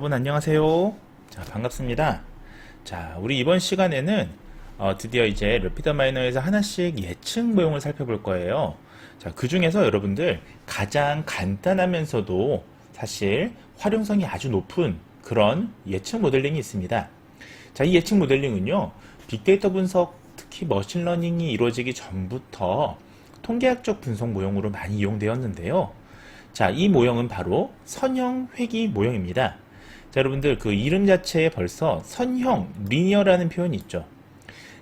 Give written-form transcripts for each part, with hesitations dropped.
여러분 안녕하세요. 자, 반갑습니다. 자, 우리 이번 시간에는 드디어 이제 래피더마이너에서 하나씩 예측 모형을 살펴볼 거예요. 자, 그 중에서 여러분들 가장 간단하면서도 사실 활용성이 아주 높은 그런 예측 모델링이 있습니다. 자, 이 예측 모델링은요, 빅데이터 분석, 특히 머신러닝이 이루어지기 전부터 통계학적 분석 모형으로 많이 이용되었는데요. 자, 이 모형은 바로 선형 회귀 모형입니다. 자, 여러분들 그 이름 자체에 벌써 선형, 리니어라는 표현이 있죠.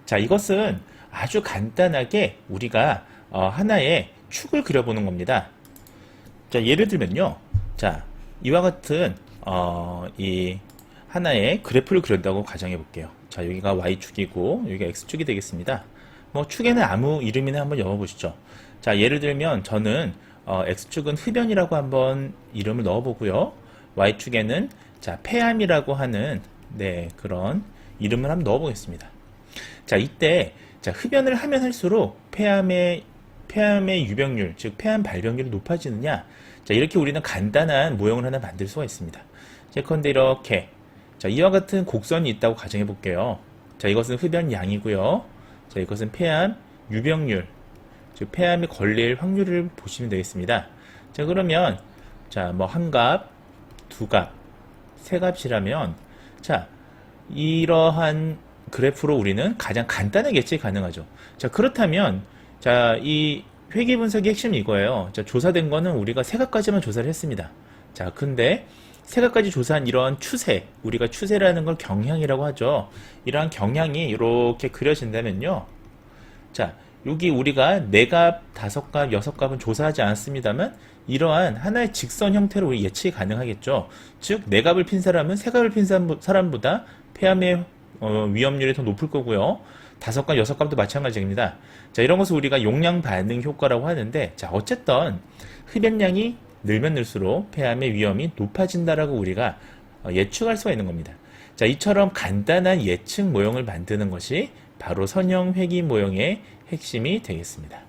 자, 이것은 아주 간단하게 우리가 하나의 축을 그려보는 겁니다. 자, 예를 들면요. 자, 이와 같은 이 하나의 그래프를 그린다고 가정해 볼게요. 자, 여기가 Y축이고 여기가 X축이 되겠습니다. 뭐 축에는 아무 이름이나 한번 열어보시죠. 자, 예를 들면 저는 X축은 흡연이라고 한번 이름을 넣어보고요. Y축에는 자, 폐암이라고 하는 그런 이름을 한번 넣어보겠습니다. 자, 이때 자, 흡연을 하면 할수록 폐암의 유병률, 즉 폐암 발병률이 높아지느냐? 자, 이렇게 우리는 간단한 모형을 하나 만들 수가 있습니다. 예컨대 이렇게 자, 이와 같은 곡선이 있다고 가정해 볼게요. 자, 이것은 흡연 양이고요. 자, 이것은 폐암 유병률, 즉 폐암에 걸릴 확률을 보시면 되겠습니다. 자, 그러면 자, 뭐 한 값, 두 값, 세 값이라면 자, 이러한 그래프로 우리는 가장 간단하게 예측이 가능하죠. 자, 그렇다면 자, 이 회귀 분석의 핵심이 이거예요. 자, 조사된 거는 우리가 세 값까지만 조사를 했습니다. 자, 근데 세 값까지 조사한 이러한 추세, 우리가 추세라는 걸 경향이라고 하죠. 이러한 경향이 이렇게 그려진다면요. 자, 여기 우리가 4값, 5값, 6값은 조사하지 않았습니다만 이러한 하나의 직선 형태로 우리 예측이 가능하겠죠. 즉 4값을 핀 사람은 3값을 핀 사람보다 폐암의 위험률이 더 높을 거고요. 5값, 6값도 마찬가지입니다. 자, 이런 것을 우리가 용량 반응 효과라고 하는데, 자, 어쨌든 흡연량이 늘면 늘수록 폐암의 위험이 높아진다라고 우리가 예측할 수가 있는 겁니다. 자, 이처럼 간단한 예측 모형을 만드는 것이 바로 선형 회귀 모형의 핵심이 되겠습니다.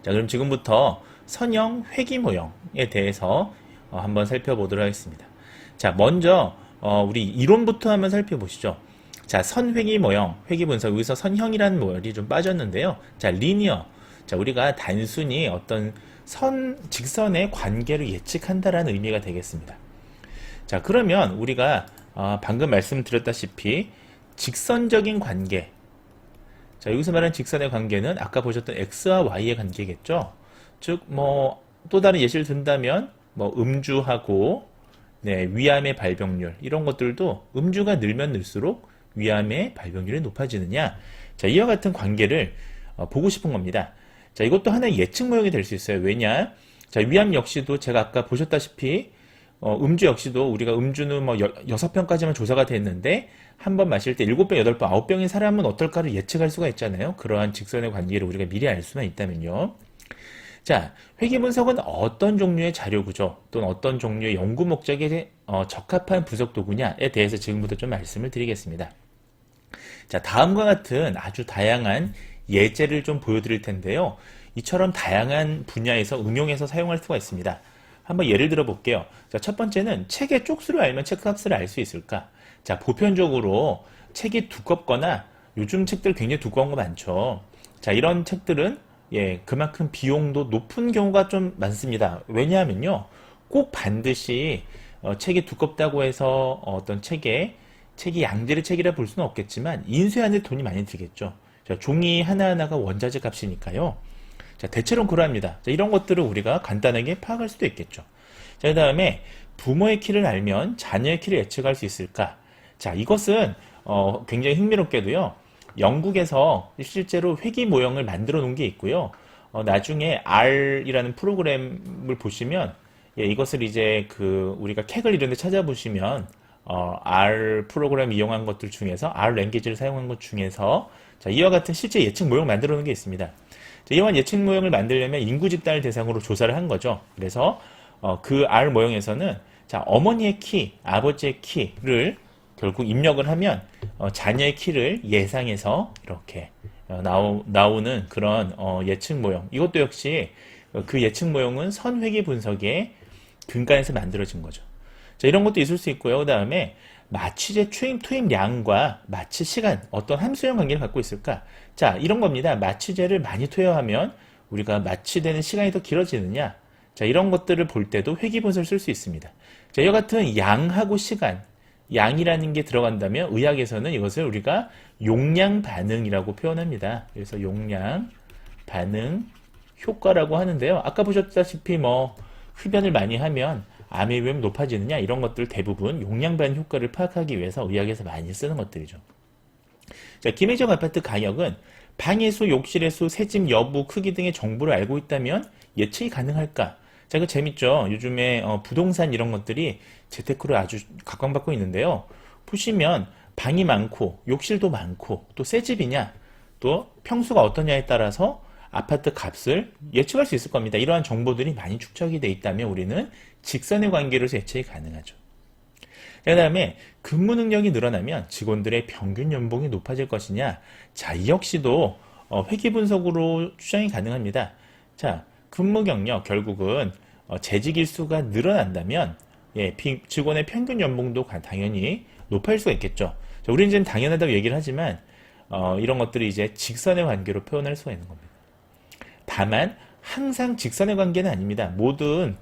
자, 그럼 지금부터 선형 회귀 모형에 대해서 한번 살펴보도록 하겠습니다. 자, 먼저 우리 이론부터 한번 살펴보시죠. 자, 선회귀 모형, 회귀 분석, 여기서 선형이라는 말이 좀 빠졌는데요. 자, 리니어. 자, 우리가 단순히 어떤 직선의 관계를 예측한다라는 의미가 되겠습니다. 자, 그러면 우리가 방금 말씀드렸다시피 직선적인 관계. 자, 여기서 말하는 직선의 관계는 아까 보셨던 X와 Y의 관계겠죠? 즉, 뭐, 또 다른 예시를 든다면, 뭐, 음주하고, 위암의 발병률, 이런 것들도 음주가 늘면 늘수록 위암의 발병률이 높아지느냐? 자, 이와 같은 관계를 보고 싶은 겁니다. 자, 이것도 하나의 예측 모형이 될 수 있어요. 왜냐? 자, 위암 역시도 제가 아까 보셨다시피, 음주 역시도 우리가 음주는 뭐 6병까지만 조사가 됐는데 한 번 마실 때 7병, 8병, 9병인 사람은 어떨까를 예측할 수가 있잖아요. 그러한 직선의 관계를 우리가 미리 알 수만 있다면요. 자, 회귀 분석은 어떤 종류의 자료 구조 또는 어떤 종류의 연구 목적에 적합한 분석 도구냐에 대해서 지금부터 좀 말씀을 드리겠습니다. 자, 다음과 같은 아주 다양한 예제를 좀 보여드릴 텐데요. 이처럼 다양한 분야에서 응용해서 사용할 수가 있습니다. 한번 예를 들어 볼게요. 자, 첫 번째는 책의 쪽수를 알면 책값을 알 수 있을까? 자, 보편적으로 책이 두껍거나 요즘 책들 굉장히 두꺼운 거 많죠. 자, 이런 책들은 그만큼 비용도 높은 경우가 좀 많습니다. 왜냐하면요, 꼭 반드시 책이 두껍다고 해서 어떤 책이 양질의 책이라 볼 수는 없겠지만 인쇄하는 데 돈이 많이 들겠죠. 자, 종이 하나하나가 원자재 값이니까요. 자, 대체로는 그러합니다. 자, 이런 것들을 우리가 간단하게 파악할 수도 있겠죠. 자, 그 다음에 부모의 키를 알면 자녀의 키를 예측할 수 있을까? 자, 이것은 굉장히 흥미롭게도요. 영국에서 실제로 회귀 모형을 만들어 놓은 게 있고요. 나중에 R이라는 프로그램을 보시면 이것을 이제 우리가 캑을 이런 데 찾아보시면 R 프로그램 이용한 것들 중에서 R 랭귀지를 사용한 것 중에서 자, 이와 같은 실제 예측 모형을 만들어 놓은 게 있습니다. 자, 이러한 예측 모형을 만들려면 인구 집단을 대상으로 조사를 한 거죠. 그래서 그 R 모형에서는 자, 어머니의 키, 아버지의 키를 결국 입력을 하면 자녀의 키를 예상해서 이렇게 나오는 그런 예측 모형. 이것도 역시 그 예측 모형은 선회귀 분석의 근간에서 만들어진 거죠. 자, 이런 것도 있을 수 있고요. 그 다음에 마취제 투입량과 마취 시간, 어떤 함수형 관계를 갖고 있을까? 자, 이런 겁니다. 마취제를 많이 투여하면 우리가 마취되는 시간이 더 길어지느냐? 자, 이런 것들을 볼 때도 회귀분수를 쓸 수 있습니다. 자, 이와 같은 양하고 시간, 양이라는 게 들어간다면 의학에서는 이것을 우리가 용량 반응이라고 표현합니다. 그래서 용량 반응 효과라고 하는데요. 아까 보셨다시피 뭐 흡연을 많이 하면 암의 위험이 높아지느냐 이런 것들 대부분 용량 반응 효과를 파악하기 위해서 의학에서 많이 쓰는 것들이죠. 자, 김혜정 아파트 가격은 방의 수, 욕실의 수, 새집 여부, 크기 등의 정보를 알고 있다면 예측이 가능할까? 자, 이거 재밌죠? 요즘에 부동산 이런 것들이 재테크로 아주 각광받고 있는데요. 보시면 방이 많고 욕실도 많고 또 새 집이냐 또 평수가 어떠냐에 따라서 아파트 값을 예측할 수 있을 겁니다. 이러한 정보들이 많이 축적이 돼 있다면 우리는 직선의 관계로서 예측이 가능하죠. 그 다음에 근무 능력이 늘어나면 직원들의 평균 연봉이 높아질 것이냐? 자, 이 역시도 회귀 분석으로 추정이 가능합니다. 자, 근무 경력 결국은 재직 일수가 늘어난다면 직원의 평균 연봉도 당연히 높아질 수가 있겠죠. 자, 우리는 이제 당연하다고 얘기를 하지만 이런 것들이 이제 직선의 관계로 표현할 수가 있는 겁니다. 다만 항상 직선의 관계는 아닙니다. 모든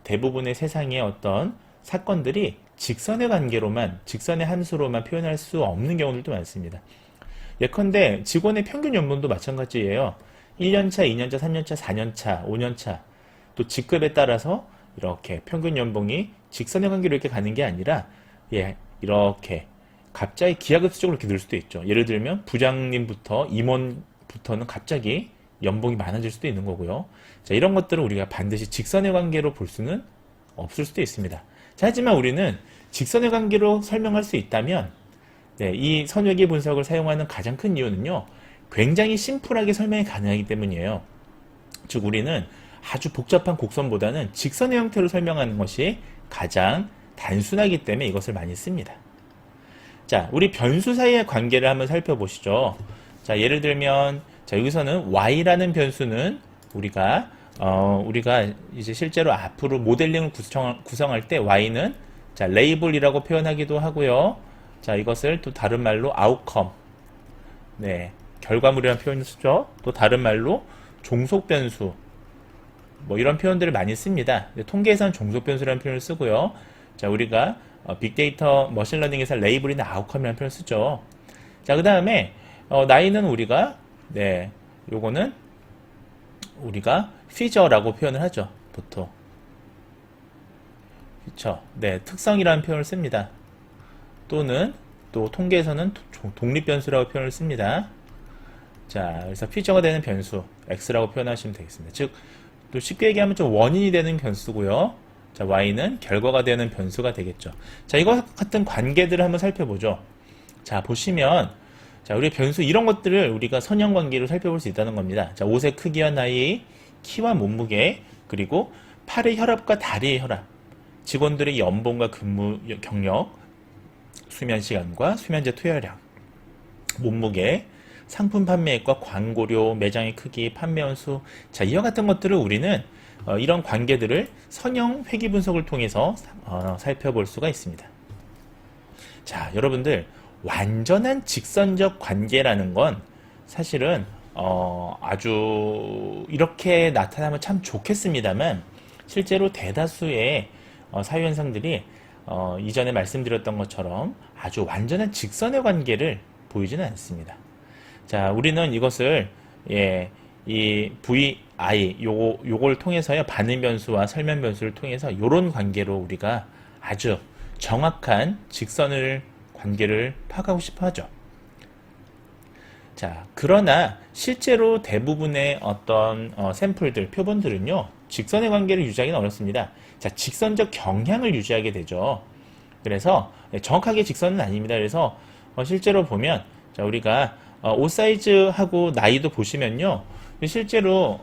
대부분의 세상의 어떤 사건들이 직선의 관계로만, 직선의 함수로만 표현할 수 없는 경우들도 많습니다. 예컨대 직원의 평균 연봉도 마찬가지예요. 1년차, 2년차, 3년차, 4년차, 5년차 또 직급에 따라서 이렇게 평균 연봉이 직선의 관계로 이렇게 가는 게 아니라 이렇게 갑자기 기하급수적으로 이렇게 늘 수도 있죠. 예를 들면 부장님부터 임원부터는 갑자기 연봉이 많아질 수도 있는 거고요. 자, 이런 것들은 우리가 반드시 직선의 관계로 볼 수는 없을 수도 있습니다. 자, 하지만 우리는 직선의 관계로 설명할 수 있다면 이 선회계 분석을 사용하는 가장 큰 이유는요. 굉장히 심플하게 설명이 가능하기 때문이에요. 즉 우리는 아주 복잡한 곡선보다는 직선의 형태로 설명하는 것이 가장 단순하기 때문에 이것을 많이 씁니다. 자, 우리 변수 사이의 관계를 한번 살펴보시죠. 자, 예를 들면 자, 여기서는 y라는 변수는 우리가 이제 실제로 앞으로 모델링을 구성할 때 y는 자, 레이블이라고 표현하기도 하고요. 자, 이것을 또 다른 말로 outcome, 결과물이라는 표현을 쓰죠. 또 다른 말로 종속 변수, 뭐 이런 표현들을 많이 씁니다. 통계에서는 종속 변수라는 표현을 쓰고요. 자, 우리가 빅데이터, 머신러닝에서 레이블이나 아웃컴이라는 표현을 쓰죠. 자, 그 다음에 나이는 우리가 요거는 우리가 피저라고 표현을 하죠. 보통 그쵸? 특성이라는 표현을 씁니다. 또는 또 통계에서는 독립변수라고 표현을 씁니다. 자, 그래서 피저가 되는 변수 x라고 표현하시면 되겠습니다. 즉, 또 쉽게 얘기하면 좀 원인이 되는 변수고요. 자, y는 결과가 되는 변수가 되겠죠. 자, 이거 같은 관계들을 한번 살펴보죠. 자, 보시면 자, 우리 변수 이런 것들을 우리가 선형 관계로 살펴볼 수 있다는 겁니다. 자, 옷의 크기와 나이, 키와 몸무게, 그리고 팔의 혈압과 다리의 혈압, 직원들의 연봉과 근무 경력, 수면 시간과 수면제 투여량, 몸무게, 상품 판매액과 광고료, 매장의 크기, 판매 원수. 자, 이와 같은 것들을 우리는 이런 관계들을 선형 회귀 분석을 통해서 살펴볼 수가 있습니다. 자, 여러분들 완전한 직선적 관계라는 건 사실은 아주 이렇게 나타나면 참 좋겠습니다만 실제로 대다수의 사회현상들이 이전에 말씀드렸던 것처럼 아주 완전한 직선의 관계를 보이지는 않습니다. 자, 우리는 이것을 이 VI 요걸 통해서요, 반응 변수와 설명 변수를 통해서 이런 관계로 우리가 아주 정확한 직선을 관계를 파악하고 싶어 하죠. 자, 그러나 실제로 대부분의 어떤 샘플들, 표본들은요, 직선의 관계를 유지하기는 어렵습니다. 자, 직선적 경향을 유지하게 되죠. 그래서 정확하게 직선은 아닙니다. 그래서 실제로 보면 자, 우리가 옷 사이즈하고 나이도 보시면요, 실제로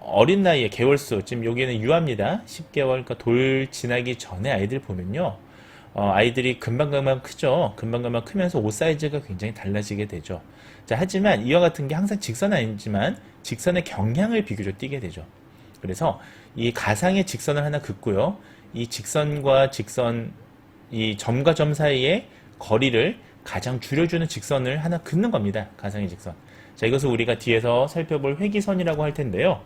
어린 나이에 개월수, 지금 여기는 유아입니다. 10개월, 그러니까 돌 지나기 전에 아이들 보면요, 아이들이 금방금방 크죠. 금방금방 크면서 옷 사이즈가 굉장히 달라지게 되죠. 자, 하지만 이와 같은 게 항상 직선은 아니지만 직선의 경향을 비교적 띠게 되죠. 그래서 이 가상의 직선을 하나 긋고요, 이 직선과 직선, 이 점과 점 사이의 거리를 가장 줄여주는 직선을 하나 긋는 겁니다. 가상의 직선. 자, 이것을 우리가 뒤에서 살펴볼 회기선이라고 할 텐데요.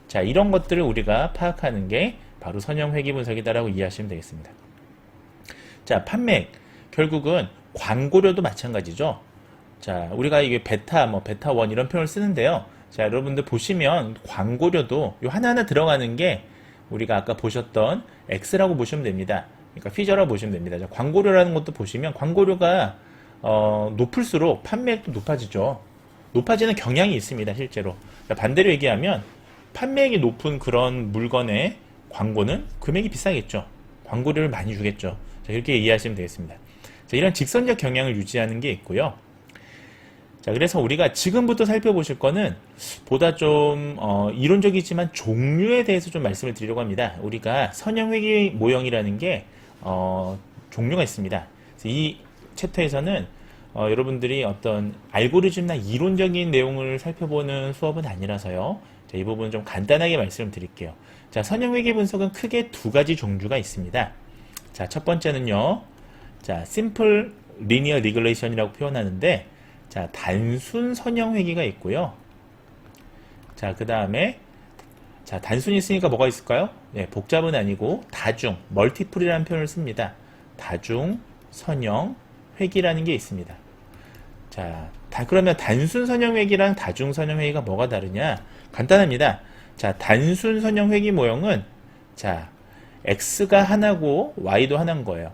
자, 이런 것들을 우리가 파악하는 게 바로 선형 회기 분석이다라고 이해하시면 되겠습니다. 자, 판맥. 결국은 광고료도 마찬가지죠. 자, 우리가 이게 베타, 베타 1 이런 표현을 쓰는데요. 자, 여러분들 보시면 광고료도 요 하나하나 들어가는 게 우리가 아까 보셨던 X라고 보시면 됩니다. 그러니까 피저라고 보시면 됩니다. 자, 광고료라는 것도 보시면 광고료가 높을수록 판매액도 높아지죠. 높아지는 경향이 있습니다, 실제로. 자, 반대로 얘기하면 판매액이 높은 그런 물건의 광고는 금액이 비싸겠죠. 광고료를 많이 주겠죠. 자, 이렇게 이해하시면 되겠습니다. 자, 이런 직선적 경향을 유지하는 게 있고요. 자, 그래서 우리가 지금부터 살펴보실 거는 보다 좀 이론적이지만 종류에 대해서 좀 말씀을 드리려고 합니다. 우리가 선형회귀 모형이라는 게 종류가 있습니다. 그래서 이 챕터에서는 여러분들이 어떤 알고리즘이나 이론적인 내용을 살펴보는 수업은 아니라서요. 자, 이 부분은 좀 간단하게 말씀을 드릴게요. 자, 선형회귀 분석은 크게 두 가지 종류가 있습니다. 자, 첫 번째는요. 자, simple linear regression이라고 표현하는데, 자, 단순 선형 회귀가 있고요. 자, 그 다음에, 자, 단순히 있으니까 뭐가 있을까요? 네, 복잡은 아니고, 다중, 멀티플이라는 표현을 씁니다. 다중, 선형, 회귀라는 게 있습니다. 자, 그러면 단순 선형 회귀랑 다중 선형 회귀가 뭐가 다르냐? 간단합니다. 자, 단순 선형 회귀 모형은, 자, x가 하나고, y도 하나인 거예요.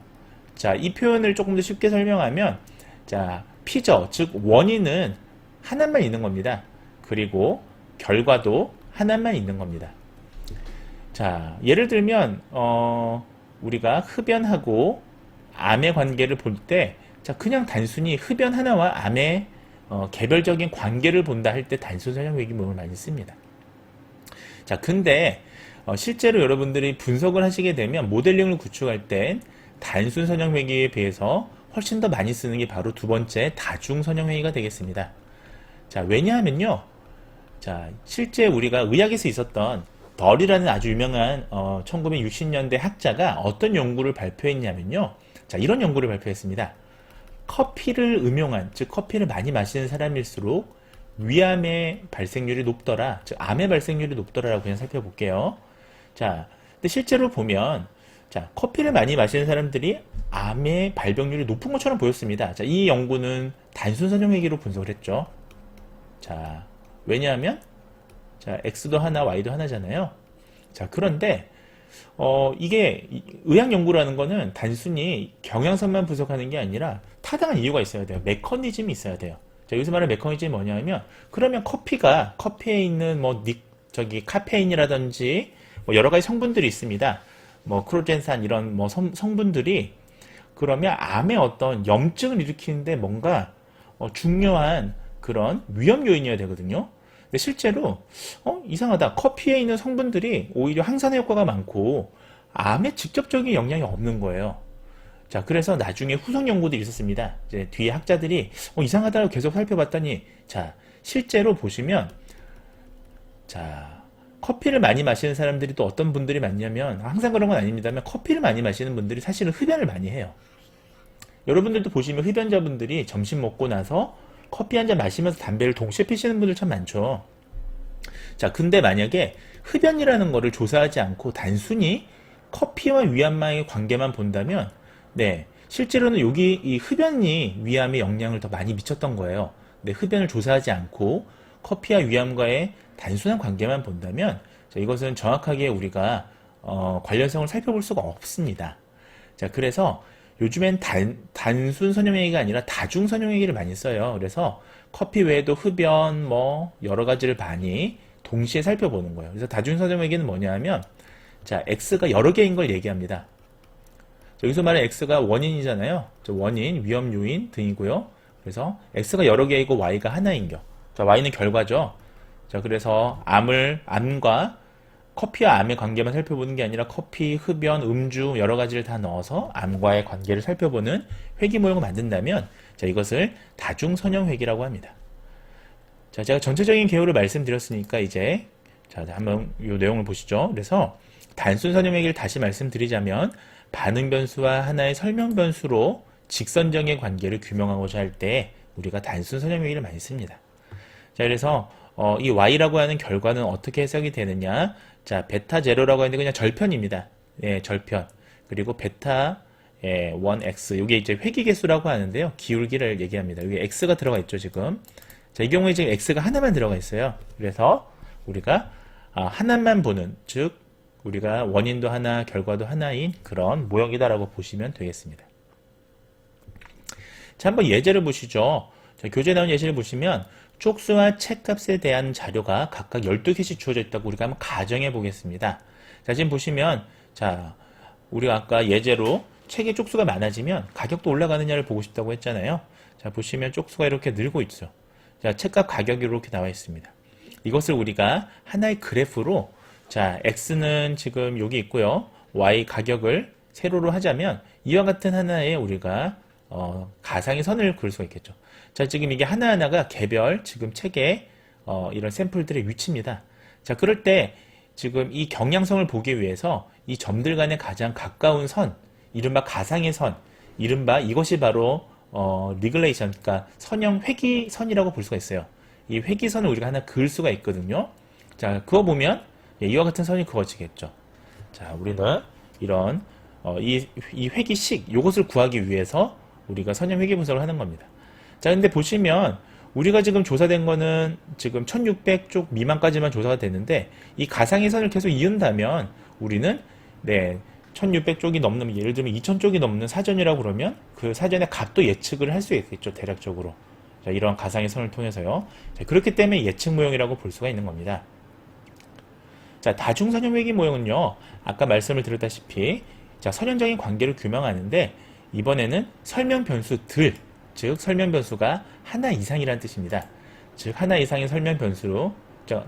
자, 이 표현을 조금 더 쉽게 설명하면, 자, 피저, 즉 원인은 하나만 있는 겁니다. 그리고 결과도 하나만 있는 겁니다. 자, 예를 들면 우리가 흡연하고 암의 관계를 볼 때, 자, 그냥 단순히 흡연 하나와 암의 개별적인 관계를 본다 할 때 단순 선형 회귀 모형을 많이 씁니다. 자, 근데 실제로 여러분들이 분석을 하시게 되면 모델링을 구축할 땐 단순 선형 회귀에 비해서 훨씬 더 많이 쓰는 게 바로 두 번째 다중 선형 회귀가 되겠습니다. 자, 왜냐하면요. 자, 실제 우리가 의학에서 있었던 덜이라는 아주 유명한 1960년대 학자가 어떤 연구를 발표했냐면요. 자, 이런 연구를 발표했습니다. 커피를 음용한, 즉 커피를 많이 마시는 사람일수록 위암의 발생률이 높더라, 즉 암의 발생률이 높더라라고 그냥 살펴볼게요. 자, 근데 실제로 보면, 자, 커피를 많이 마시는 사람들이 암의 발병률이 높은 것처럼 보였습니다. 자, 이 연구는 단순 선형 회귀로 분석을 했죠. 자, 왜냐하면, 자, X도 하나, Y도 하나잖아요. 자, 그런데, 이게 의학 연구라는 거는 단순히 경향선만 분석하는 게 아니라 타당한 이유가 있어야 돼요. 메커니즘이 있어야 돼요. 자, 여기서 말하는 메커니즘이 뭐냐면, 그러면 커피에 있는 카페인이라든지 여러 가지 성분들이 있습니다. 크로젠산 이런 성분들이 그러면 암의 어떤 염증을 일으키는데 뭔가 중요한 그런 위험 요인이어야 되거든요. 근데 실제로 이상하다. 커피에 있는 성분들이 오히려 항산화 효과가 많고 암에 직접적인 영향이 없는 거예요. 자, 그래서 나중에 후속 연구들이 있었습니다. 이제 뒤에 학자들이 이상하다고 계속 살펴봤더니, 자, 실제로 보시면, 자, 커피를 많이 마시는 사람들이 또 어떤 분들이 많냐면, 항상 그런 건 아닙니다만 커피를 많이 마시는 분들이 사실은 흡연을 많이 해요. 여러분들도 보시면 흡연자분들이 점심 먹고 나서 커피 한 잔 마시면서 담배를 동시에 피시는 분들 참 많죠. 자, 근데 만약에 흡연이라는 거를 조사하지 않고 단순히 커피와 위암과의 관계만 본다면, 네, 실제로는 여기 이 흡연이 위암에 영향을 더 많이 미쳤던 거예요. 근데 흡연을 조사하지 않고 커피와 위암과의 단순한 관계만 본다면, 자, 이것은 정확하게 우리가 관련성을 살펴볼 수가 없습니다. 자, 그래서 요즘엔 단순 선형회귀가 아니라 다중 선형회귀를 많이 써요. 그래서 커피 외에도 흡연 여러 가지를 많이 동시에 살펴보는 거예요. 그래서 다중 선형회귀는 뭐냐 하면, 자, X가 여러 개인 걸 얘기합니다. 여기서 말하는 X가 원인이잖아요. 원인, 위험 요인 등이고요. 그래서 X가 여러 개이고 Y가 하나인겨. 자, Y는 결과죠. 자, 그래서 암과 커피와 암의 관계만 살펴보는 게 아니라 커피, 흡연, 음주 여러 가지를 다 넣어서 암과의 관계를 살펴보는 회귀 모형을 만든다면, 자, 이것을 다중 선형 회귀라고 합니다. 자, 제가 전체적인 개요를 말씀드렸으니까 이제 자, 한번 이 내용을 보시죠. 그래서 단순 선형 회기를 다시 말씀드리자면 반응 변수와 하나의 설명 변수로 직선정의 관계를 규명하고자 할 때 우리가 단순 선형 회기를 많이 씁니다. 자, 그래서 이 y라고 하는 결과는 어떻게 해석이 되느냐? 자, 베타 제로라고 하는데 그냥 절편입니다. 예, 절편. 그리고 베타 1x 이게 이제 회기 개수라고 하는데요. 기울기를 얘기합니다. 여기 x가 들어가 있죠, 지금. 자, 이 경우에 지금 x가 하나만 들어가 있어요. 그래서 우리가 하나만 보는, 즉 우리가 원인도 하나, 결과도 하나인 그런 모형이다라고 보시면 되겠습니다. 자, 한번 예제를 보시죠. 자, 교재에 나온 예시를 보시면 쪽수와 책값에 대한 자료가 각각 12개씩 주어져 있다고 우리가 한번 가정해 보겠습니다. 자, 지금 보시면 자, 우리가 아까 예제로 책의 쪽수가 많아지면 가격도 올라가느냐를 보고 싶다고 했잖아요. 자, 보시면 쪽수가 이렇게 늘고 있죠. 자, 책값 가격이 이렇게 나와 있습니다. 이것을 우리가 하나의 그래프로 자, x는 지금 여기 있고요. y 가격을 세로로 하자면 이와 같은 하나의 우리가 가상의 선을 그릴 수가 있겠죠. 자, 지금 이게 하나하나가 개별 지금 책의 이런 샘플들의 위치입니다. 자, 그럴 때 지금 이 경량성을 보기 위해서 이 점들 간의 가장 가까운 선, 이른바 가상의 선, 이른바 이것이 바로 리글레이션, 그러니까 선형 회기선이라고 볼 수가 있어요. 이 회기선을 우리가 하나 그을 수가 있거든요. 자, 그거 보면 이와 같은 선이 그어지겠죠. 자, 우리는 이런 이 회기식 이것을 구하기 위해서 우리가 선형 회기 분석을 하는 겁니다. 자, 근데 보시면 우리가 지금 조사된 거는 지금 1600쪽 미만까지만 조사가 됐는데 이 가상의 선을 계속 이은다면 우리는 1600쪽이 넘는, 예를 들면 2000쪽이 넘는 사전이라고 그러면 그 사전의 값도 예측을 할 수 있겠죠, 대략적으로. 자, 이런 가상의 선을 통해서요. 자, 그렇기 때문에 예측 모형이라고 볼 수가 있는 겁니다. 자, 다중선형 회기 모형은요, 아까 말씀을 드렸다시피 자, 선형적인 관계를 규명하는데 이번에는 설명 변수들, 즉 설명 변수가 하나 이상이라는 뜻입니다. 즉 하나 이상의 설명 변수로,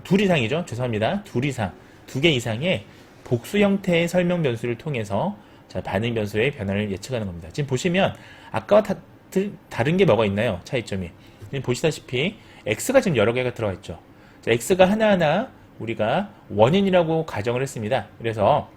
둘 이상이죠. 죄송합니다. 둘 이상, 두 개 이상의 복수 형태의 설명 변수를 통해서 자, 반응 변수의 변화를 예측하는 겁니다. 지금 보시면 아까와 다른 게 뭐가 있나요? 차이점이. 지금 보시다시피 x가 지금 여러 개가 들어가 있죠. 자, x가 하나하나 우리가 원인이라고 가정을 했습니다. 그래서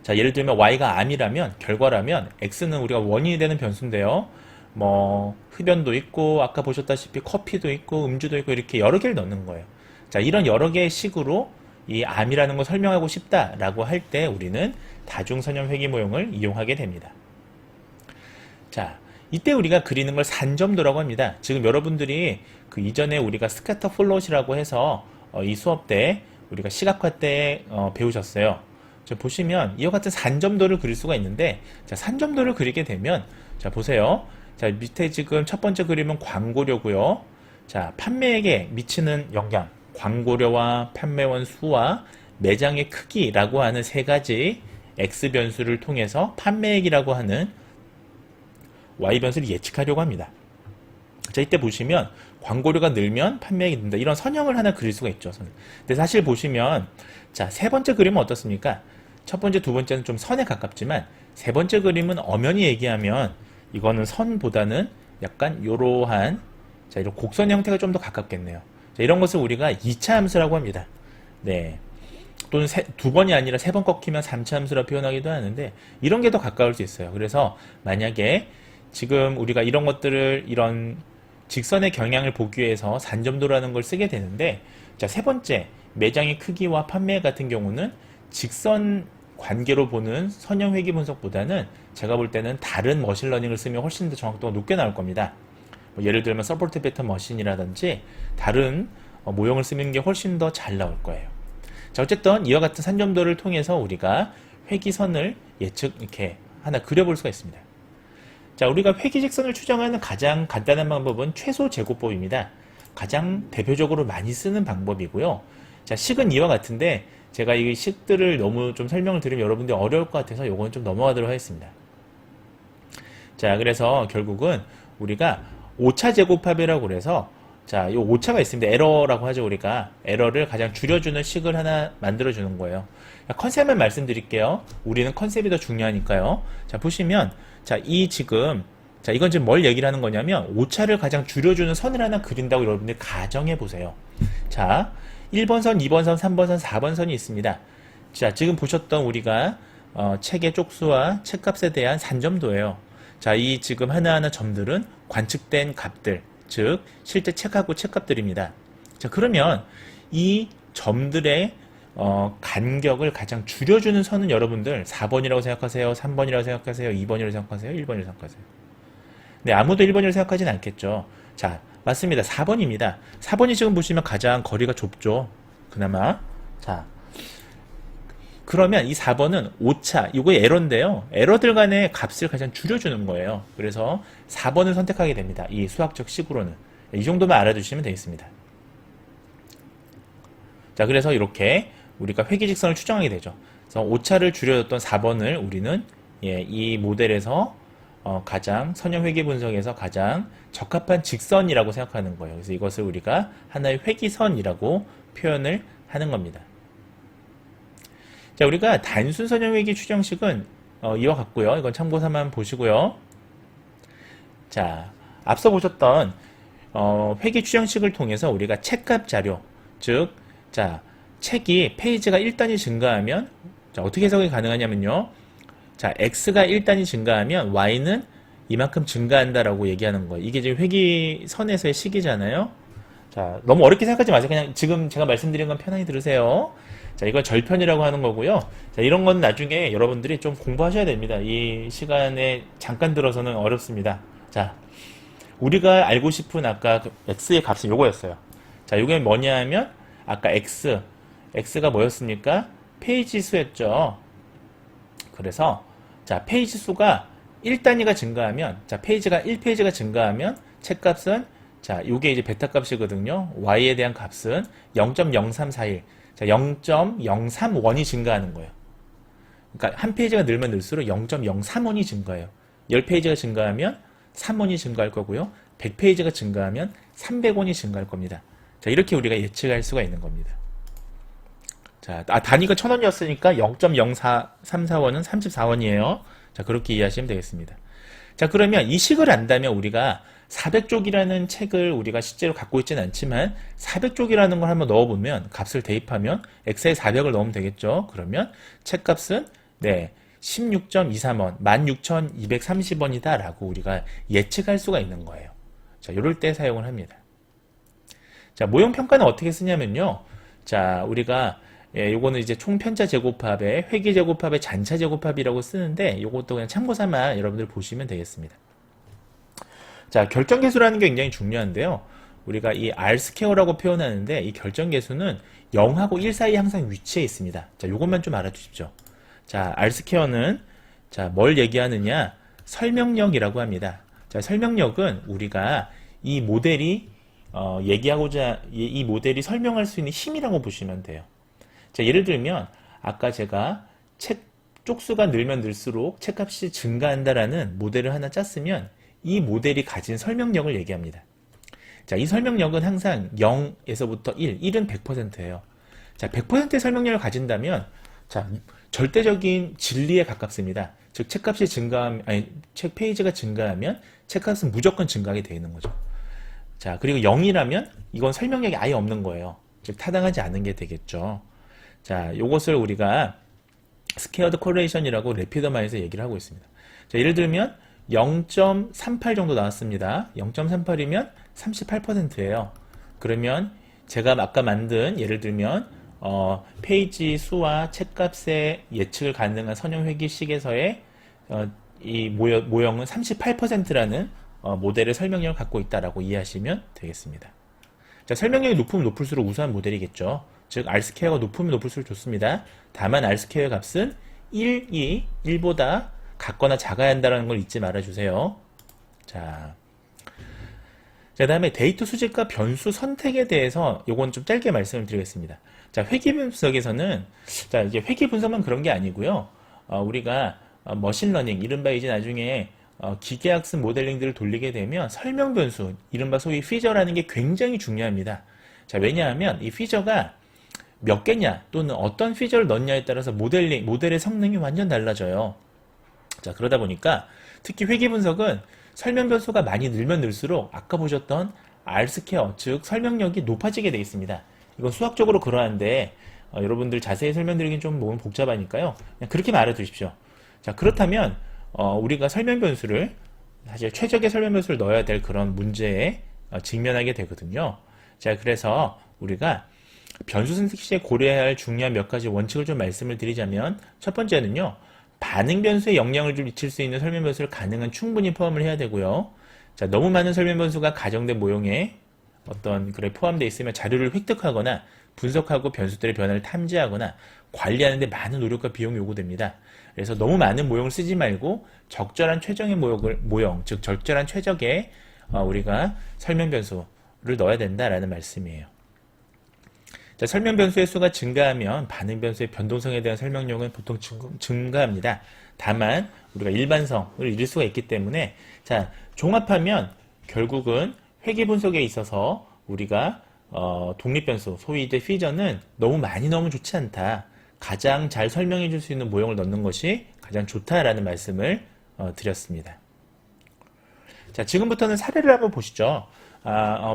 자, 예를 들면 y가 암이라면, 결과라면 x는 우리가 원인이 되는 변수인데요. 뭐 흡연도 있고 아까 보셨다시피 커피도 있고 음주도 있고 이렇게 여러 개를 넣는 거예요. 자, 이런 여러 개의 식으로 이 암이라는 걸 설명하고 싶다라고 할 때 우리는 다중선형 회기 모형을 이용하게 됩니다. 자, 이때 우리가 그리는 걸 산점도라고 합니다. 지금 여러분들이 그 이전에 우리가 스캐터 플롯이라고 해서 이 수업 때 우리가 시각화 때 배우셨어요. 자, 보시면 이와 같은 산점도를 그릴 수가 있는데, 자, 산점도를 그리게 되면 자, 보세요. 자, 밑에 지금 첫 번째 그림은 광고료고요. 자, 판매액에 미치는 영향, 광고료와 판매원 수와 매장의 크기라고 하는 세 가지 X 변수를 통해서 판매액이라고 하는 Y 변수를 예측하려고 합니다. 자, 이때 보시면 광고료가 늘면 판매액이 는다. 이런 선형을 하나 그릴 수가 있죠. 근데 사실 보시면 자, 세 번째 그림은 어떻습니까? 첫 번째, 두 번째는 좀 선에 가깝지만 세 번째 그림은 엄연히 얘기하면 이거는 선보다는 약간 이러한 자, 이런 곡선 형태가 좀 더 가깝겠네요. 자, 이런 것을 우리가 2차 함수라고 합니다. 네. 또는 두 번이 아니라 세 번 꺾이면 3차 함수라 표현하기도 하는데 이런 게 더 가까울 수 있어요. 그래서 만약에 지금 우리가 이런 것들을 이런 직선의 경향을 보기 위해서 산점도라는 걸 쓰게 되는데 자, 세 번째 매장의 크기와 판매 같은 경우는 직선 관계로 보는 선형 회기 분석보다는 제가 볼 때는 다른 머신러닝을 쓰면 훨씬 더 정확도가 높게 나올 겁니다. 뭐 예를 들면 서포트 패턴 머신이라든지 다른 모형을 쓰는 게 훨씬 더 잘 나올 거예요. 자, 어쨌든 이와 같은 산점도를 통해서 우리가 회기선을 이렇게 하나 그려볼 수가 있습니다. 자, 우리가 회기직선을 추정하는 가장 간단한 방법은 최소 제곱법입니다. 가장 대표적으로 많이 쓰는 방법이고요. 자, 식은 이와 같은데 제가 이 식들을 너무 좀 설명을 드리면 여러분들이 어려울 것 같아서 요건 좀 넘어가도록 하겠습니다. 자, 그래서 결국은 우리가 5차 제곱합이라고 그래서 자, 요 5차가 있습니다. 에러라고 하죠. 우리가 에러를 가장 줄여주는 식을 하나 만들어주는 거예요. 컨셉만 말씀드릴게요. 우리는 컨셉이 더 중요하니까요. 자, 보시면 자, 자, 이건 지금 뭘 얘기를 하는 거냐면 5차를 가장 줄여주는 선을 하나 그린다고 여러분들 가정해 보세요. 자, 1번 선, 2번 선, 3번 선, 4번 선이 있습니다. 자, 지금 보셨던 우리가 책의 쪽수와 책값에 대한 산점도예요. 자, 이 지금 하나하나 점들은 관측된 값들, 즉 실제 책하고 책값들입니다. 자, 그러면 이 점들의 간격을 가장 줄여주는 선은 여러분들 4번이라고 생각하세요? 3번이라고 생각하세요? 2번이라고 생각하세요? 1번이라고 생각하세요? 네, 아무도 1번이라고 생각하진 않겠죠. 자, 맞습니다. 4번입니다. 4번이 지금 보시면 가장 거리가 좁죠. 그나마. 자, 그러면 이 4번은 오차, 이거 에러인데요. 에러들 간의 값을 가장 줄여주는 거예요. 그래서 4번을 선택하게 됩니다. 이 수학적 식으로는. 이 정도만 알아두시면 되겠습니다. 자, 그래서 이렇게 우리가 회기직선을 추정하게 되죠. 그래서 오차를 줄여줬던 4번을 우리는 이 모델에서 가장 선형 회기 분석에서 가장 적합한 직선이라고 생각하는 거예요. 그래서 이것을 우리가 하나의 회기선이라고 표현을 하는 겁니다. 자, 우리가 단순 선형 회기 추정식은 이와 같고요. 이건 참고삼아 보시고요. 자, 앞서 보셨던 회기 추정식을 통해서 우리가 책값 자료, 즉, 자, 책이 페이지가 1단위 증가하면, 자, 어떻게 해석이 가능하냐면요. 자, x가 1단위 증가하면 y는 이만큼 증가한다라고 얘기하는 거예요. 이게 지금 회기선에서의 식이잖아요. 자, 너무 어렵게 생각하지 마세요. 그냥 지금 제가 말씀드린 건 편안히 들으세요. 자, 이걸 절편이라고 하는 거고요. 자, 이런 건 나중에 여러분들이 좀 공부하셔야 됩니다. 이 시간에 잠깐 들어서는 어렵습니다. 자, 우리가 알고 싶은 아까 x의 값은 요거였어요. 자, 요게 뭐냐 하면 아까 x가 뭐였습니까? 페이지 수였죠. 그래서 자, 페이지 수가 1단위가 증가하면, 자, 페이지가 1페이지가 증가하면 책값은, 자, 요게 이제 베타 값이거든요. y에 대한 값은 0.0341, 자, 0.031이 증가하는 거예요. 그러니까 한 페이지가 늘면 늘수록 0.031이 증가해요. 10페이지가 증가하면 3원이 증가할 거고요. 100페이지가 증가하면 300원이 증가할 겁니다. 자, 이렇게 우리가 예측할 수가 있는 겁니다. 자, 단위가 1000원이었으니까 0.0434원은 34원이에요. 자, 그렇게 이해하시면 되겠습니다. 자, 그러면 이 식을 안다면 우리가 400쪽이라는 책을 우리가 실제로 갖고 있지는 않지만 400쪽이라는 걸 한번 넣어보면 값을 대입하면 x에 400을 넣으면 되겠죠. 그러면 책값은 네, 16.23원, 16,230원이다 라고 우리가 예측할 수가 있는 거예요. 자, 이럴 때 사용을 합니다. 자, 모형 평가는 어떻게 쓰냐면요. 자, 우리가 요거는 이제 총편차 제곱합의 회기 제곱합의 잔차 제곱합이라고 쓰는데 요것도 그냥 참고 삼아 여러분들 보시면 되겠습니다. 자, 결정계수라는 게 굉장히 중요한데요. 우리가 이 R스퀘어라고 표현하는데 이 결정계수는 0하고 1 사이에 항상 위치해 있습니다. 자, 요것만 좀 알아두십시오. 자, R스퀘어는 자, 뭘 얘기하느냐? 설명력이라고 합니다. 자, 설명력은 우리가 이 모델이 얘기하고자 이 모델이 설명할 수 있는 힘이라고 보시면 돼요. 자, 예를 들면 아까 제가 책 쪽수가 늘면 늘수록 책값이 증가한다라는 모델을 하나 짰으면 이 모델이 가진 설명력을 얘기합니다. 자, 이 설명력은 항상 0에서부터 1, 1은 100%예요. 자, 100%의 설명력을 가진다면 자, 절대적인 진리에 가깝습니다. 즉 책값이 책 페이지가 증가하면 책값은 무조건 증가하게 되어 있는 거죠. 자, 그리고 0이라면 이건 설명력이 아예 없는 거예요. 즉 타당하지 않은 게 되겠죠. 자, 요것을 우리가 스퀘어드 코레이션이라고 레피더마에서 얘기를 하고 있습니다. 자, 예를 들면 0.38 정도 나왔습니다. 0.38이면 38%예요. 그러면 제가 아까 만든 예를 들면 페이지 수와 책값의 예측을 가능한 선형 회기식에서의 이 모형은 38%라는 모델의 설명력을 갖고 있다라고 이해하시면 되겠습니다. 자, 설명력이 높으면 높을수록 우수한 모델이겠죠. 즉 R스퀘어가 높으면 높을수록 좋습니다. 다만 R스퀘어의 값은 1이 1보다 같거나 작아야 한다는 걸 잊지 말아주세요. 자, 그 다음에 데이터 수집과 변수 선택에 대해서 요건 좀 짧게 말씀을 드리겠습니다. 자, 회기 분석에서는 자, 이제 회기 분석만 그런 게 아니고요. 우리가 머신러닝, 이른바 이제 나중에 기계학습 모델링들을 돌리게 되면 설명 변수, 이른바 소위 피저라는 게 굉장히 중요합니다. 자, 왜냐하면 이 피저가 몇 개냐 또는 어떤 피저를 넣냐에 따라서 모델의 성능이 완전 달라져요. 자, 그러다 보니까 특히 회기 분석은 설명 변수가 많이 늘면 늘수록 아까 보셨던 R스퀘어, 즉 설명력이 높아지게 되어 있습니다. 이건 수학적으로 그러한데 여러분들 자세히 설명드리긴 좀 너무 복잡하니까요. 그냥 그렇게만 알아두십시오. 자, 그렇다면 우리가 설명 변수를 사실 최적의 설명 변수를 넣어야 될 그런 문제에 직면하게 되거든요. 자, 그래서 우리가 변수 선택 시에 고려해야 할 중요한 몇 가지 원칙을 좀 말씀을 드리자면, 첫 번째는요, 반응 변수에 영향을 좀 미칠 수 있는 설명 변수를 가능한 충분히 포함을 해야 되고요. 자, 너무 많은 설명 변수가 가정된 모형에 어떤 글에 포함되어 있으면 자료를 획득하거나 분석하고 변수들의 변화를 탐지하거나 관리하는 데 많은 노력과 비용이 요구됩니다. 그래서 너무 많은 모형을 쓰지 말고 적절한 최적의 모형, 즉 적절한 최적의 우리가 설명 변수를 넣어야 된다라는 말씀이에요. 자, 설명 변수의 수가 증가하면 반응 변수의 변동성에 대한 설명용은 보통 증가합니다. 다만 우리가 일반성을 잃을 수가 있기 때문에, 자, 종합하면 결국은 회귀 분석에 있어서 우리가 독립변수, 소위 이제 피저는 너무 많이 넣으면 좋지 않다. 가장 잘 설명해 줄 수 있는 모형을 넣는 것이 가장 좋다라는 말씀을 드렸습니다. 자, 지금부터는 사례를 한번 보시죠.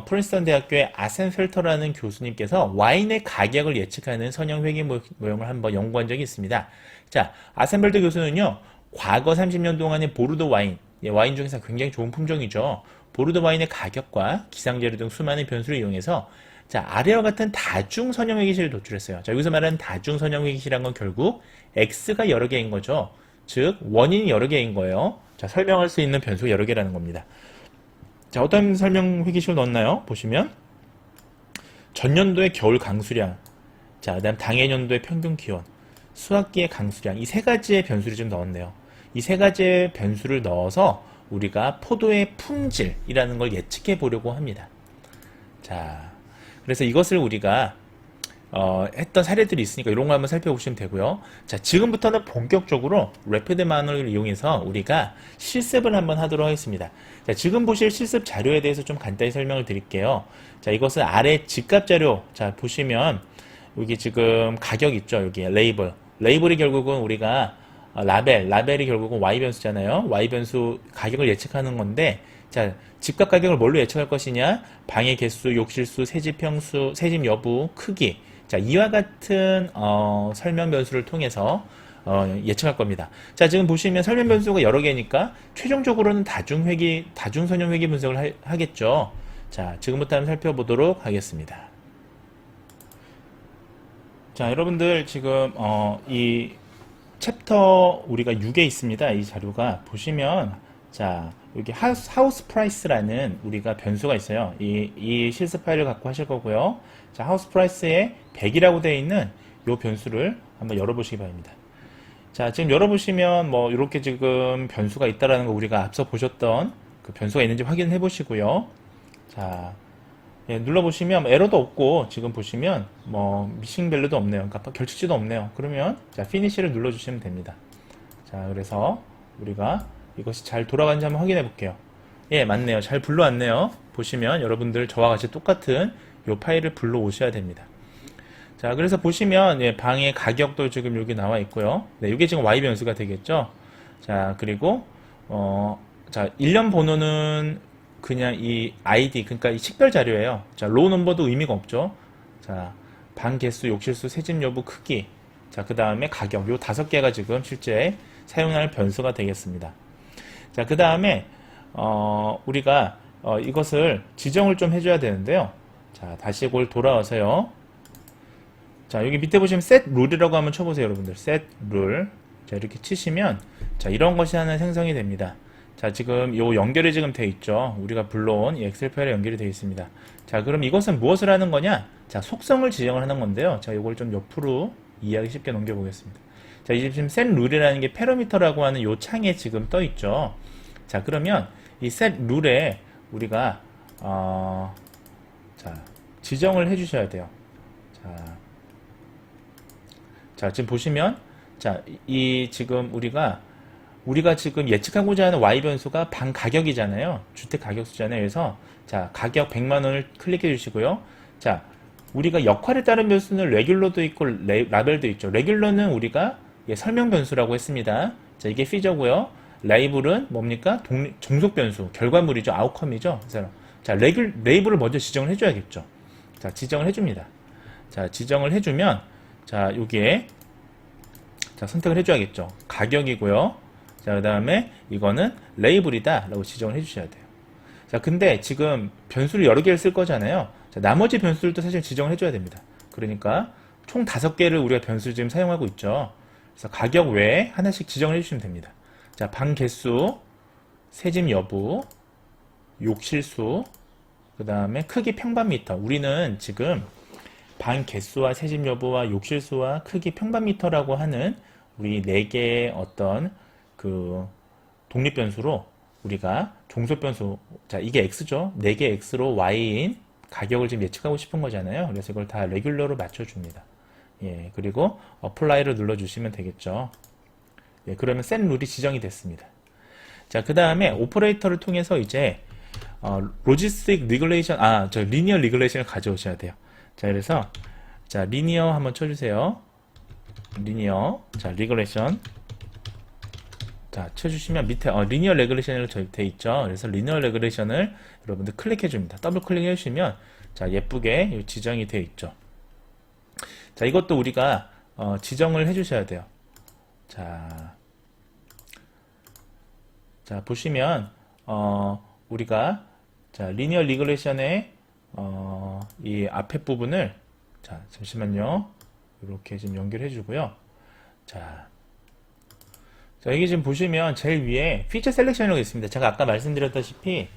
프린스턴 대학교의 아센 펠터라는 교수님께서 와인의 가격을 예측하는 선형 회귀 모형을 한번 연구한 적이 있습니다. 자, 아센 펠터 교수는요, 과거 30년 동안의 보르도 와인, 와인 중에서 굉장히 좋은 품종이죠. 보르도 와인의 가격과 기상재료 등 수많은 변수를 이용해서, 자, 아래와 같은 다중 선형 회귀시를 도출했어요. 자, 여기서 말하는 다중 선형 회귀시란 건 결국 x가 여러 개인 거죠. 즉 원인이 여러 개인 거예요. 자, 설명할 수 있는 변수가 여러 개라는 겁니다. 자, 어떤 설명 회귀식을 넣었나요? 보시면 전년도의 겨울 강수량, 자, 그다음 당해년도의 평균 기온, 수학기의 강수량, 이 세 가지의 변수를 좀 넣었네요. 이 세 가지의 변수를 넣어서 우리가 포도의 품질이라는 걸 예측해 보려고 합니다. 자, 그래서 이것을 우리가 했던 사례들이 있으니까 이런 거 한번 살펴보시면 되고요. 자, 지금부터는 본격적으로 래피드 마너를 이용해서 우리가 실습을 한번 하도록 하겠습니다. 자, 지금 보실 실습 자료에 대해서 좀 간단히 설명을 드릴게요. 자, 이것은 아래 집값 자료, 자, 보시면 여기 지금 가격 있죠. 여기 레이블이 결국은 우리가 라벨이 결국은 Y 변수잖아요. Y 변수 가격을 예측하는 건데, 자, 집값 가격을 뭘로 예측할 것이냐? 방의 개수, 욕실수, 세집평수, 세집 여부, 크기. 자, 이와 같은 설명 변수를 통해서 예측할 겁니다. 자, 지금 보시면 설명 변수가 여러 개니까 최종적으로는 다중 선형 회귀 분석을 하겠죠. 자, 지금부터 한번 살펴보도록 하겠습니다. 자, 여러분들 지금 이 챕터 우리가 6에 있습니다. 이 자료가 보시면, 자, 여기 하우스 프라이스라는 우리가 변수가 있어요. 이 실습 파일을 갖고 하실 거고요. 자, 하우스 프라이스에 100이라고 되어 있는 이 변수를 한번 열어보시기 바랍니다. 자, 지금 열어보시면 뭐 이렇게 지금 변수가 있다라는 거 우리가 앞서 보셨던 그 변수가 있는지 확인해 보시고요. 자, 예, 눌러보시면 에러도 없고, 지금 보시면 뭐 미싱 밸류도 없네요. 그러니까 결측지도 없네요. 그러면 자, 피니시를 눌러주시면 됩니다. 자, 그래서 우리가 이것이 잘 돌아가는지 한번 확인해 볼게요. 예, 맞네요. 잘 불러왔네요. 보시면 여러분들 저와 같이 똑같은 이 파일을 불러오셔야 됩니다. 자, 그래서 보시면 예, 방의 가격도 지금 여기 나와 있고요. 네, 이게 지금 Y 변수가 되겠죠. 자, 그리고 자, 1년 번호는 그냥 이 ID, 그러니까 이 식별 자료예요. 자, 로우 넘버도 의미가 없죠. 자, 방 개수, 욕실수, 세집 여부, 크기. 자, 그 다음에 가격. 요 5개가 지금 실제 사용할 변수가 되겠습니다. 자, 그 다음에 우리가 이것을 지정을 좀 해줘야 되는데요. 자, 다시 이걸 돌아와서요. 자, 여기 밑에 보시면 set rule이라고 한번 쳐보세요, 여러분들. set rule. 자, 이렇게 치시면, 자, 이런 것이 하나 생성이 됩니다. 자, 지금 요 연결이 지금 되어 있죠. 우리가 불러온 이 엑셀 파일에 연결이 되어 있습니다. 자, 그럼 이것은 무엇을 하는 거냐? 자, 속성을 지정을 하는 건데요. 자, 이걸 좀 옆으로 이해하기 쉽게 넘겨보겠습니다. 자, 이제 지금 set rule이라는 게 패러미터라고 하는 요 창에 지금 떠 있죠. 자, 그러면 이 set rule에 우리가 자, 지정을 해 주셔야 돼요. 자, 지금 보시면, 자, 이 지금 우리가 지금 예측하고자 하는 Y 변수가 방 가격이잖아요. 주택 가격수잖아요. 그래서 자, 가격 100만 원을 클릭해 주시고요. 자, 우리가 역할에 따른 변수는 레귤러도 있고 라벨도 있죠. 레귤러는 우리가 설명 변수라고 했습니다. 자, 이게 피저고요. 레이블은 뭡니까? 종속 변수, 결과물이죠. 아웃컴이죠. 그래서 자, 레이블을 먼저 지정을 해줘야겠죠. 자, 지정을 해줍니다. 자, 지정을 해주면, 자, 여기에 자, 선택을 해줘야겠죠. 가격이고요. 자, 그 다음에 이거는 레이블이다 라고 지정을 해주셔야 돼요. 자, 근데 지금 변수를 여러 개를 쓸 거잖아요. 자, 나머지 변수들도 사실 지정을 해줘야 됩니다. 그러니까 총 5개를 우리가 변수를 지금 사용하고 있죠. 그래서 가격 외에 하나씩 지정을 해주시면 됩니다. 자, 방 개수, 새집 여부, 욕실수, 그 다음에 크기 평방미터. 우리는 지금 방 개수와 새집 여부와 욕실수와 크기 평방미터라고 하는 우리 4개의 어떤 그 독립 변수로 우리가 종속 변수, 자, 이게 x죠. 4개 x로 y인 가격을 지금 예측하고 싶은 거잖아요. 그래서 이걸 다 레귤러로 맞춰줍니다. 예, 그리고 어플라이를 눌러주시면 되겠죠. 예, 그러면 set 룰이 지정이 됐습니다. 자, 그 다음에 오퍼레이터를 통해서 이제 로지스틱 리글레이션, 저 리니어 리글레이션을 가져오셔야 돼요. 자, 그래서 자, 리니어 한번 쳐주세요. 리니어, 자, 리글레이션. 자, 쳐주시면 밑에 리니어 레귤레이션으로 돼 있죠. 그래서 리니어 레귤레이션을 여러분들 클릭해 줍니다. 더블 클릭해 주시면 자, 예쁘게 지정이 되어 있죠. 자, 이것도 우리가 지정을 해 주셔야 돼요. 자, 보시면 우리가 자, 리니어 리글레이션의 이 앞에 부분을 자, 잠시만요. 이렇게 지금 연결해 주고요. 자, 여기 지금 보시면 제일 위에 피처 셀렉션이라고 있습니다. 제가 아까 말씀드렸다시피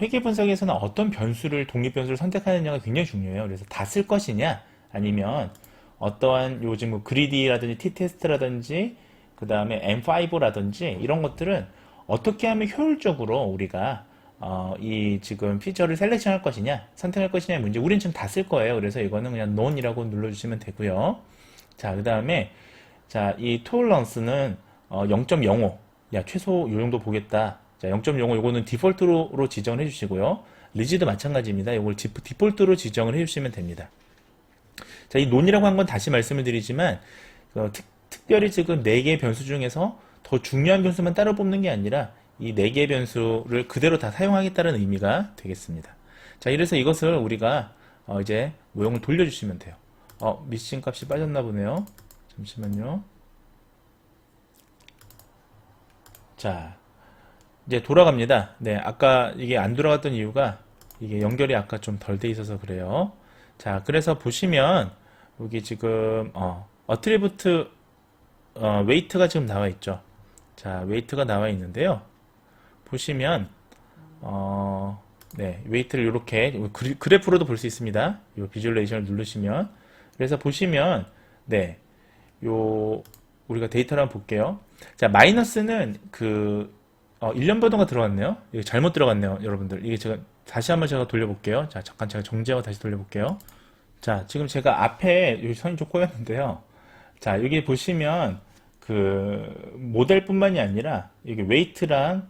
회계 분석에서는 어떤 변수를 독립 변수를 선택하느냐가 굉장히 중요해요. 그래서 다 쓸 것이냐 아니면 어떠한 요즘 뭐 그리디라든지 t-테스트라든지 그 다음에 m5라든지 이런 것들은 어떻게 하면 효율적으로 우리가 이 지금 피처를 셀렉션할 것이냐 선택할 것이냐의 문제 우리는 지금 다 쓸 거예요. 그래서 이거는 그냥 none이라고 눌러주시면 되고요. 자, 그 다음에 자, 이 tolerance는 0.05 야, 최소 요 정도 보겠다. 자, 0.05 요거는 디폴트로 지정을 해주시고요. 리지도 마찬가지입니다. 이걸 디폴트로 지정을 해주시면 됩니다. 자, 이 논이라고 한 건 다시 말씀을 드리지만 특별히 지금 4개의 변수 중에서 더 중요한 변수만 따로 뽑는 게 아니라 이 4개의 변수를 그대로 다 사용하겠다는 의미가 되겠습니다. 자, 이래서 이것을 우리가 이제 모형을 돌려주시면 돼요. 미싱 값이 빠졌나 보네요. 잠시만요. 자, 이제 돌아갑니다. 네, 아까 이게 안 돌아갔던 이유가 이게 연결이 아까 좀 덜 돼 있어서 그래요. 자, 그래서 보시면 여기 지금 어트리뷰트 웨이트가 지금 나와 있죠. 자, 웨이트가 나와 있는데요. 보시면 네, 웨이트를 이렇게 그래프로도 볼 수 있습니다. 이 비주얼레이션을 누르시면 그래서 보시면 네, 요 우리가 데이터를 한번 볼게요. 자, 마이너스는 그 1년 변동가 들어갔네요. 이게 잘못 들어갔네요, 여러분들. 이게 제가 다시 한번 제가 돌려볼게요. 자, 잠깐 제가 정지하고 다시 돌려볼게요. 자, 지금 제가 앞에 여기 선이 좀 꼬였는데요. 자, 여기 보시면 그 모델뿐만이 아니라 여기 웨이트랑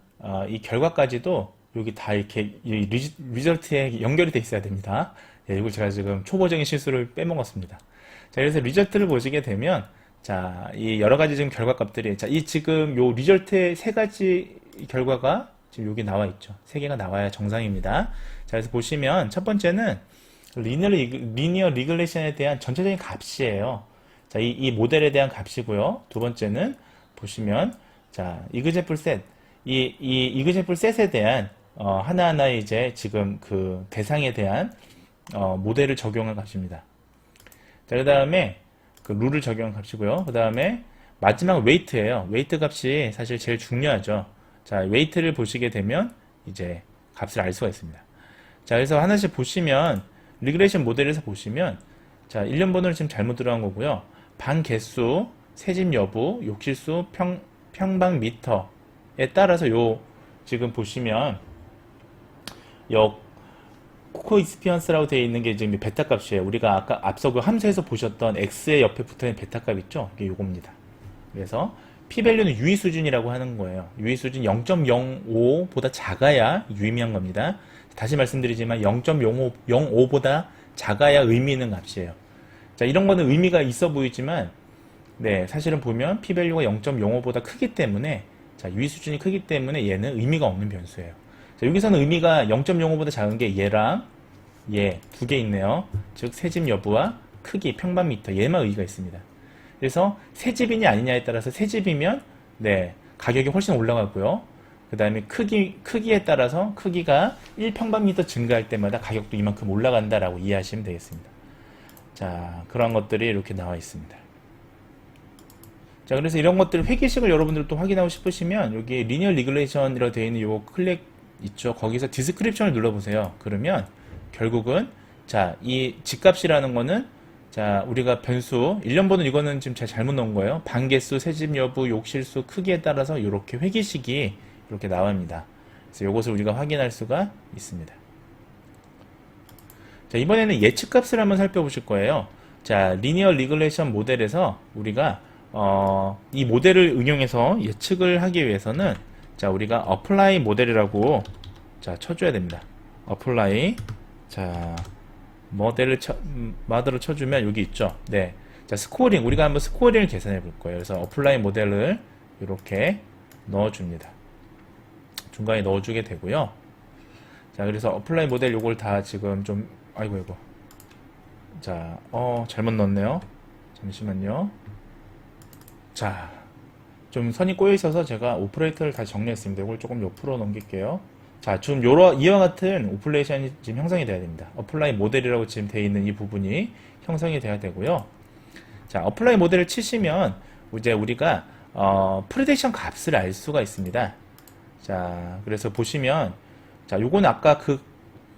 이 결과까지도 여기 다 이렇게 이 리절트에 연결이 돼 있어야 됩니다. 예, 이걸 제가 지금 초보적인 실수를 빼먹었습니다. 자, 그래서 리절트를 보시게 되면 자, 이 여러 가지 지금 결과 값들이 자, 이 지금 요 리절트의 3가지 결과가 지금 여기 나와 있죠. 3개가 나와야 정상입니다. 자, 그래서 보시면 첫 번째는 리니어 리글레이션에 대한 전체적인 값이에요. 자, 이 모델에 대한 값이고요. 두 번째는 보시면 자, 이그제플 셋 이 이그제플 셋에 대한 하나하나의 이제 지금 그 대상에 대한 모델을 적용한 값입니다. 자, 그 다음에 그 룰을 적용한 값이고요. 그 다음에 마지막 웨이트예요. 웨이트 값이 사실 제일 중요하죠. 자, 웨이트를 보시게 되면 이제 값을 알 수가 있습니다. 자, 그래서 하나씩 보시면 리그레이션 모델에서 보시면 자, 1년 번호를 지금 잘못 들어간 거고요. 방 개수, 새집 여부, 욕실수, 평방 미터에 따라서 요 지금 보시면 요 코이스피언스라고 되어 있는 게 지금 베타 값이에요. 우리가 아까 앞서 그 함수에서 보셨던 x의 옆에 붙어있는 베타 값 있죠? 이게 요겁니다. 그래서 p-밸류는 유의 수준이라고 하는 거예요. 유의 수준 0.05보다 작아야 유의미한 겁니다. 다시 말씀드리지만 0.05보다 작아야 의미 있는 값이에요. 자, 이런 거는 의미가 있어 보이지만 네, 사실은 보면 p-밸류가 0.05보다 크기 때문에 자, 유의 수준이 크기 때문에 얘는 의미가 없는 변수예요. 자, 여기서는 의미가 0.05보다 작은 게 얘랑 얘 두 개 있네요. 즉 새집 여부와 크기, 평방미터 얘만 의의가 있습니다. 그래서 새 집이냐 아니냐에 따라서 새 집이면 네, 가격이 훨씬 올라가고요. 그 다음에 크기에 따라서 크기가 1평방미터 증가할 때마다 가격도 이만큼 올라간다라고 이해하시면 되겠습니다. 자, 그런 것들이 이렇게 나와 있습니다. 자, 그래서 이런 것들 회계식을 여러분들 또 확인하고 싶으시면 여기 리니어 리그레이션이라고 되어 있는 요 클릭 있죠. 거기서 디스크립션을 눌러보세요. 그러면 결국은 자, 이 집값이라는 거는 자, 우리가 변수 1년번호 이거는 지금 제가 잘못 넣은 거예요. 반개수, 새집 여부, 욕실수, 크기에 따라서 이렇게 회계식이 이렇게 나옵니다. 그래서 이것을 우리가 확인할 수가 있습니다. 자, 이번에는 예측값을 한번 살펴보실 거예요. 자, 리니어 리그레이션 모델에서 우리가 이 모델을 응용해서 예측을 하기 위해서는 자, 우리가 apply 모델이라고 자, 쳐줘야 됩니다. apply 자, 모델을 쳐주면 여기 있죠. 네. 자, 스코어링 우리가 한번 스코어링을 계산해 볼 거예요. 그래서 apply 모델을 이렇게 넣어줍니다. 중간에 넣어주게 되고요. 자, 그래서 apply 모델 요걸 다 지금 좀 아이고. 자, 잘못 넣었네요. 잠시만요. 자, 좀 선이 꼬여 있어서 제가 오퍼레이터를 다시 정리했습니다. 이걸 조금 옆으로 넘길게요. 자, 지금 이와 같은 오퍼레이션이 지금 형성이 돼야 됩니다. 어플라이 모델이라고 지금 되어 있는 이 부분이 형성이 돼야 되고요. 자, 어플라이 모델을 치시면 이제 우리가 프리딕션 값을 알 수가 있습니다. 자, 그래서 보시면 자, 요건 아까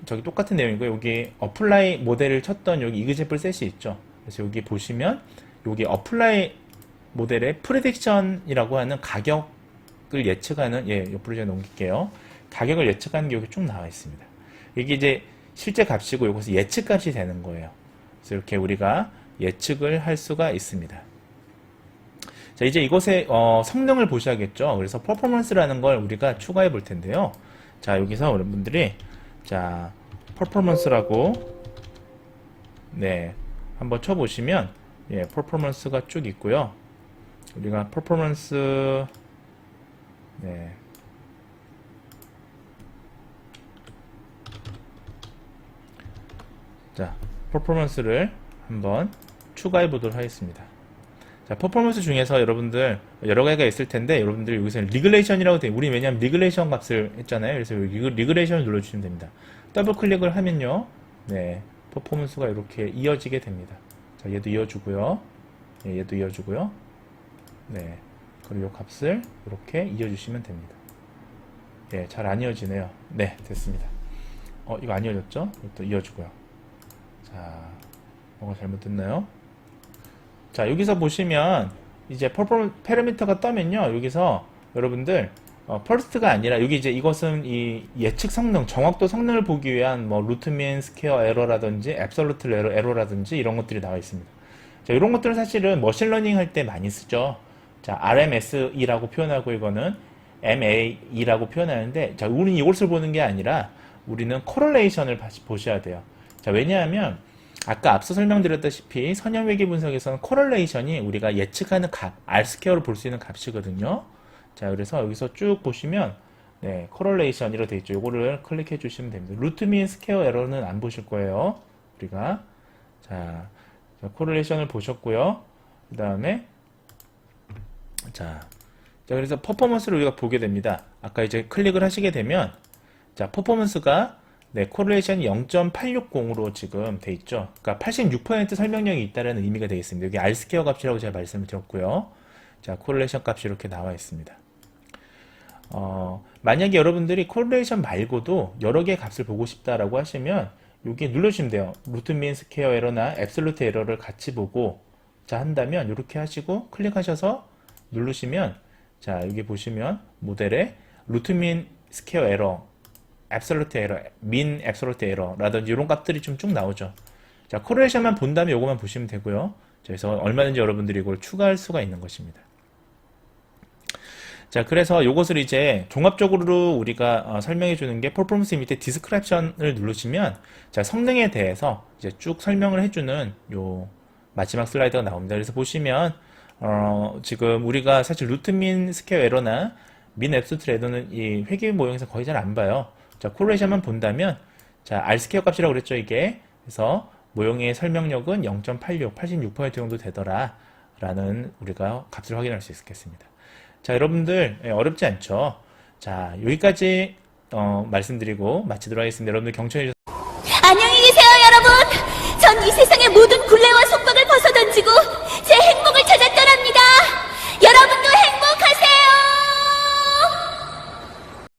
저기 똑같은 내용이고 여기 어플라이 모델을 쳤던 여기 이그제플 셋이 있죠. 그래서 여기 보시면 여기 어플라이 모델의 프리딕션이라고 하는 가격을 예측하는 옆으로 제가 넘길게요. 가격을 예측하는 게 여기 쭉 나와 있습니다. 이게 이제 실제 값이고 이것은 예측 값이 되는 거예요. 그래서 이렇게 우리가 예측을 할 수가 있습니다. 자, 이제 이것의 성능을 보셔야겠죠. 그래서 퍼포먼스라는 걸 우리가 추가해 볼 텐데요. 자, 여기서 여러분들이 자, 퍼포먼스라고 네, 한번 쳐보시면 퍼포먼스가 쭉 있고요. 우리가 퍼포먼스 네. 자, 퍼포먼스를 한번 추가해 보도록 하겠습니다. 자, 퍼포먼스 중에서 여러분들 여러 가지가 있을 텐데 여러분들이 여기서는 리그레이션이라고 돼. 우리 왜냐하면 리그레이션 값을 했잖아요. 그래서 리그레이션을 눌러주시면 됩니다. 더블 클릭을 하면요, 네, 퍼포먼스가 이렇게 이어지게 됩니다. 자, 얘도 이어주고요, 얘도 이어주고요, 네, 그리고 이 값을 이렇게 이어주시면 됩니다. 예, 잘 안 이어지네요. 네, 됐습니다. 이거 안 이어졌죠? 이것도 이어주고요. 자, 뭐가 잘못됐나요? 자, 여기서 보시면 이제 패러미터가 떠면요, 여기서 여러분들 퍼스트가 아니라 여기 이제 이것은 이 예측 성능, 정확도 성능을 보기 위한 뭐 루트민 스퀘어 에러라든지 앱솔루트 에러라든지 이런 것들이 나와 있습니다. 자, 이런 것들은 사실은 머신러닝 할 때 많이 쓰죠. 자, RMSE라고 표현하고 이거는 MAE라고 표현하는데, 자, 우리는 이것을 보는 게 아니라 우리는 코럴레이션을 보셔야 돼요. 자, 왜냐하면 아까 앞서 설명드렸다시피 선형회계 분석에서는 코럴레이션이 우리가 예측하는 값, R스퀘어로 볼 수 있는 값이거든요. 자, 그래서 여기서 쭉 보시면 네, 코럴레이션이라고 되어 있죠. 요거를 클릭해 주시면 됩니다. 루트민 스퀘어 에러는 안 보실 거예요. 우리가 자, 코럴레이션을 보셨고요. 그 다음에 자, 그래서 퍼포먼스를 우리가 보게 됩니다. 아까 이제 클릭을 하시게 되면 자, 퍼포먼스가 네, 코릴레이션이 0.860으로 지금 돼 있죠. 그러니까 86% 설명력이 있다는 의미가 되겠습니다. 여기 R스퀘어 값이라고 제가 말씀을 드렸고요. 자, 코릴레이션 값이 이렇게 나와 있습니다. 만약에 여러분들이 코릴레이션 말고도 여러 개의 값을 보고 싶다라고 하시면 여기 눌러주시면 돼요. 루트민 스퀘어 에러나 앱솔루트 에러를 같이 보고 자 한다면 이렇게 하시고 클릭하셔서 누르시면 자, 여기 보시면 모델에 루트민 스퀘어 에러, 앱솔루트 에러, 민 앱솔루트 에러라든지 이런 값들이 좀 쭉 나오죠. 자, 코릴레이션만 본 다음에 이것만 보시면 되고요. 그래서 얼마든지 여러분들이 이걸 추가할 수가 있는 것입니다. 자, 그래서 이것을 이제 종합적으로 우리가 설명해 주는 게 퍼포먼스 밑에 디스크립션을 누르시면 자, 성능에 대해서 이제 쭉 설명을 해주는 요 마지막 슬라이드가 나옵니다. 그래서 보시면 지금 우리가 사실 루트민 스퀘어 에러나 민 앱솔루트 에러는 이 회계 모형에서 거의 잘 안 봐요. 자, 코릴레이션만 본다면 자, R스퀘어 값이라고 그랬죠, 이게. 그래서 모형의 설명력은 0.86, 86% 정도 되더라 라는 우리가 값을 확인할 수 있겠습니다. 자, 여러분들 어렵지 않죠? 자, 여기까지 말씀드리고 마치도록 하겠습니다. 여러분들 경청해 주셔서 안녕히 계세요, 여러분. 전 이 세상의 모든 굴레와 속박을 벗어던지고